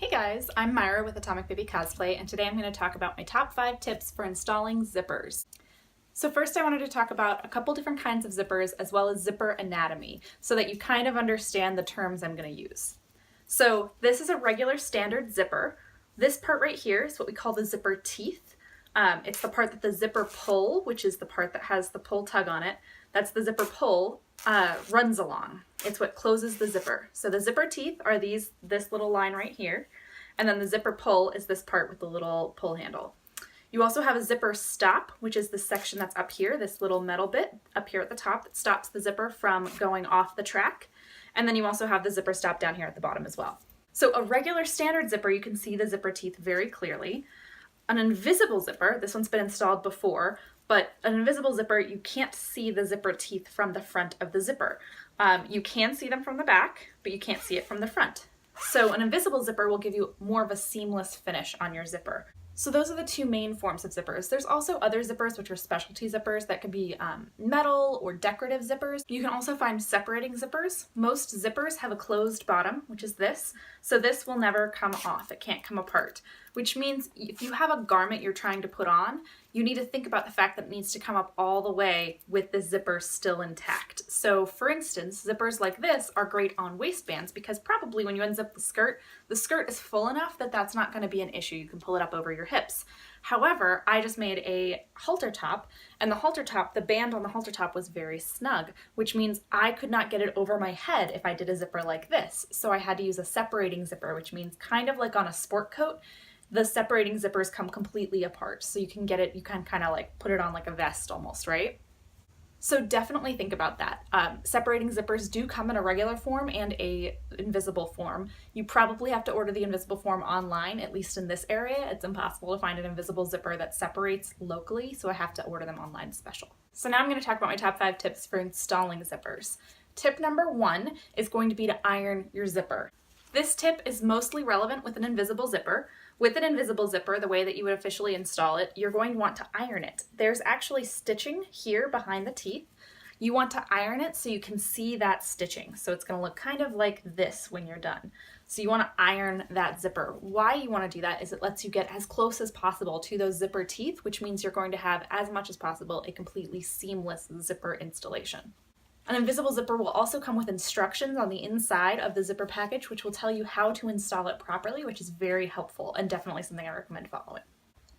Hey guys, I'm Myra with Atomic Baby Cosplay, and today I'm going to talk about my top 5 tips for installing zippers. So first I wanted to talk about a couple different kinds of zippers as well as zipper anatomy so that you kind of understand the terms I'm going to use. So this is a regular standard zipper. This part right here is what we call the zipper teeth. It's the part that the zipper pull, which is the part that has the pull tug on it. That's the zipper pull runs along. It's what closes the zipper. So the zipper teeth are this little line right here, and then the zipper pull is this part with the little pull handle. You also have a zipper stop, which is the section that's up here, this little metal bit up here at the top that stops the zipper from going off the track. And then you also have the zipper stop down here at the bottom as well. So a regular standard zipper, you can see the zipper teeth very clearly. An invisible zipper, this one's been installed before, but an invisible zipper, you can't see the zipper teeth from the front of the zipper. You can see them from the back, but you can't see it from the front. So an invisible zipper will give you more of a seamless finish on your zipper. So those are the two main forms of zippers. There's also other zippers, which are specialty zippers that can be metal or decorative zippers. You can also find separating zippers. Most zippers have a closed bottom, which is this. So this will never come off. It can't come apart, which means if you have a garment you're trying to put on, you need to think about the fact that it needs to come up all the way with the zipper still intact. So for instance, zippers like this are great on waistbands because probably when you unzip the skirt is full enough that that's not going to be an issue. You can pull it up over your hips. However, I just made a halter top, and the band on the halter top was very snug, which means I could not get it over my head if I did a zipper like this. So I had to use a separating zipper, which means kind of like on a sport coat, the separating zippers come completely apart. So you can kind of like put it on like a vest almost, right? So definitely think about that. Separating zippers do come in a regular form and a invisible form. You probably have to order the invisible form online, at least in this area. It's impossible to find an invisible zipper that separates locally, so I have to order them online special. So now I'm going to talk about my top 5 tips for installing zippers. Tip number 1 is going to be to iron your zipper. This tip is mostly relevant with an invisible zipper. With an invisible zipper, the way that you would officially install it, you're going to want to iron it. There's actually stitching here behind the teeth. You want to iron it so you can see that stitching. So it's going to look kind of like this when you're done. So you want to iron that zipper. Why you want to do that is it lets you get as close as possible to those zipper teeth, which means you're going to have as much as possible a completely seamless zipper installation. An invisible zipper will also come with instructions on the inside of the zipper package, which will tell you how to install it properly, which is very helpful and definitely something I recommend following.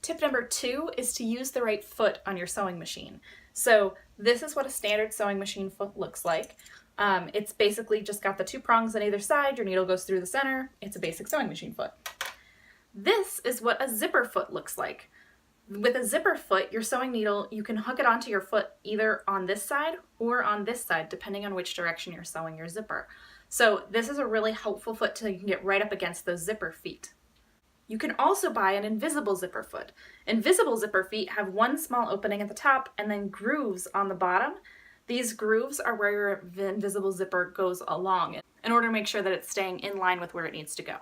Tip number 2 is to use the right foot on your sewing machine. So this is what a standard sewing machine foot looks like. It's basically just got the 2 prongs on either side, your needle goes through the center, it's a basic sewing machine foot. This is what a zipper foot looks like. With a zipper foot, your sewing needle, you can hook it onto your foot either on this side or on this side, depending on which direction you're sewing your zipper. So this is a really helpful foot so you can get right up against those zipper feet. You can also buy an invisible zipper foot. Invisible zipper feet have one small opening at the top and then grooves on the bottom. These grooves are where your invisible zipper goes along in order to make sure that it's staying in line with where it needs to go.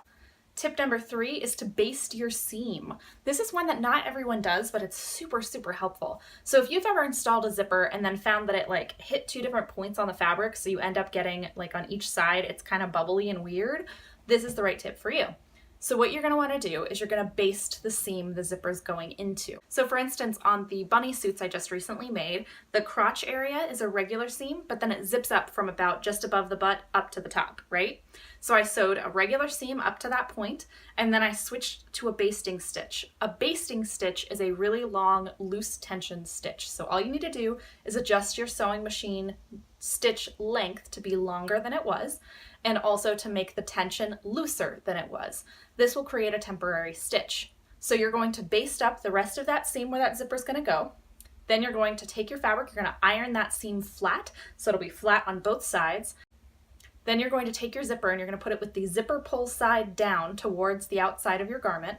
Tip number 3 is to baste your seam. This is one that not everyone does, but it's super, super helpful. So if you've ever installed a zipper and then found that it hit 2 different points on the fabric, so you end up getting on each side, it's kind of bubbly and weird, this is the right tip for you. So what you're going to want to do is you're going to baste the seam the zipper's going into. So for instance, on the bunny suits I just recently made, the crotch area is a regular seam, but then it zips up from about just above the butt up to the top, right? So I sewed a regular seam up to that point, and then I switched to a basting stitch. A basting stitch is a really long, loose tension stitch. So all you need to do is adjust your sewing machine stitch length to be longer than it was, and also to make the tension looser than it was. This will create a temporary stitch. So you're going to baste up the rest of that seam where that zipper is going to go. Then you're going to take your fabric, you're going to iron that seam flat, so it'll be flat on both sides. Then you're going to take your zipper and you're going to put it with the zipper pull side down towards the outside of your garment,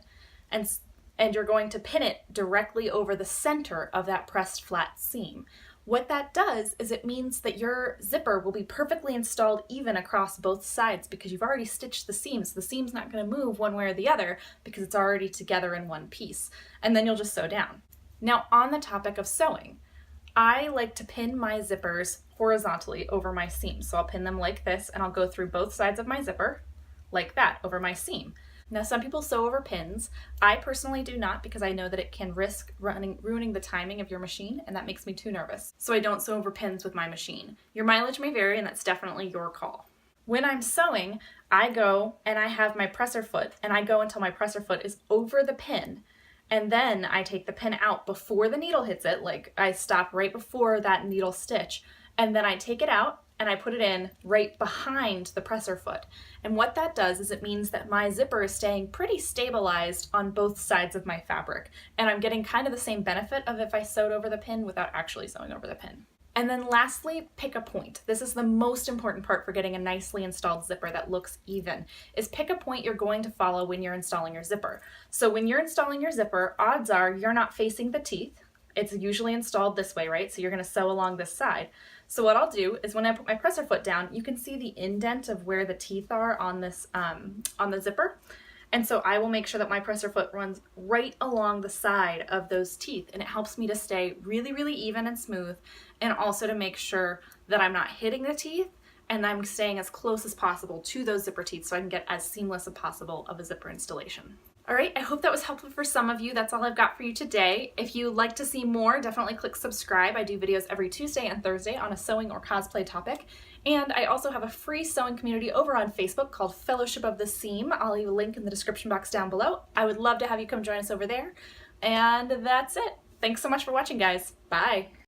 and you're going to pin it directly over the center of that pressed flat seam. What that does is it means that your zipper will be perfectly installed even across both sides because you've already stitched the seams. The seam's not going to move one way or the other because it's already together in one piece. And then you'll just sew down. Now, on the topic of sewing, I like to pin my zippers horizontally over my seam. So I'll pin them like this and I'll go through both sides of my zipper like that over my seam. Now, some people sew over pins. I personally do not because I know that it can risk ruining the timing of your machine, and that makes me too nervous. So I don't sew over pins with my machine. Your mileage may vary, and that's definitely your call. When I'm sewing, I go and I have my presser foot, and I go until my presser foot is over the pin. And then I take the pin out before the needle hits it, like I stop right before that needle stitch, and then I take it out and I put it in right behind the presser foot. And what that does is it means that my zipper is staying pretty stabilized on both sides of my fabric, and I'm getting kind of the same benefit of if I sewed over the pin without actually sewing over the pin. And then lastly, pick a point. This is the most important part for getting a nicely installed zipper that looks even, is pick a point you're going to follow when you're installing your zipper. So when you're installing your zipper, odds are you're not facing the teeth. It's usually installed this way, right? So you're gonna sew along this side. So what I'll do is when I put my presser foot down, you can see the indent of where the teeth are on this, on the zipper. And so I will make sure that my presser foot runs right along the side of those teeth, and it helps me to stay really, really even and smooth, and also to make sure that I'm not hitting the teeth and I'm staying as close as possible to those zipper teeth so I can get as seamless as possible of a zipper installation. All right, I hope that was helpful for some of you. That's all I've got for you today. If you'd like to see more, definitely click subscribe. I do videos every Tuesday and Thursday on a sewing or cosplay topic. And I also have a free sewing community over on Facebook called Fellowship of the Seam. I'll leave a link in the description box down below. I would love to have you come join us over there. And that's it. Thanks so much for watching, guys. Bye.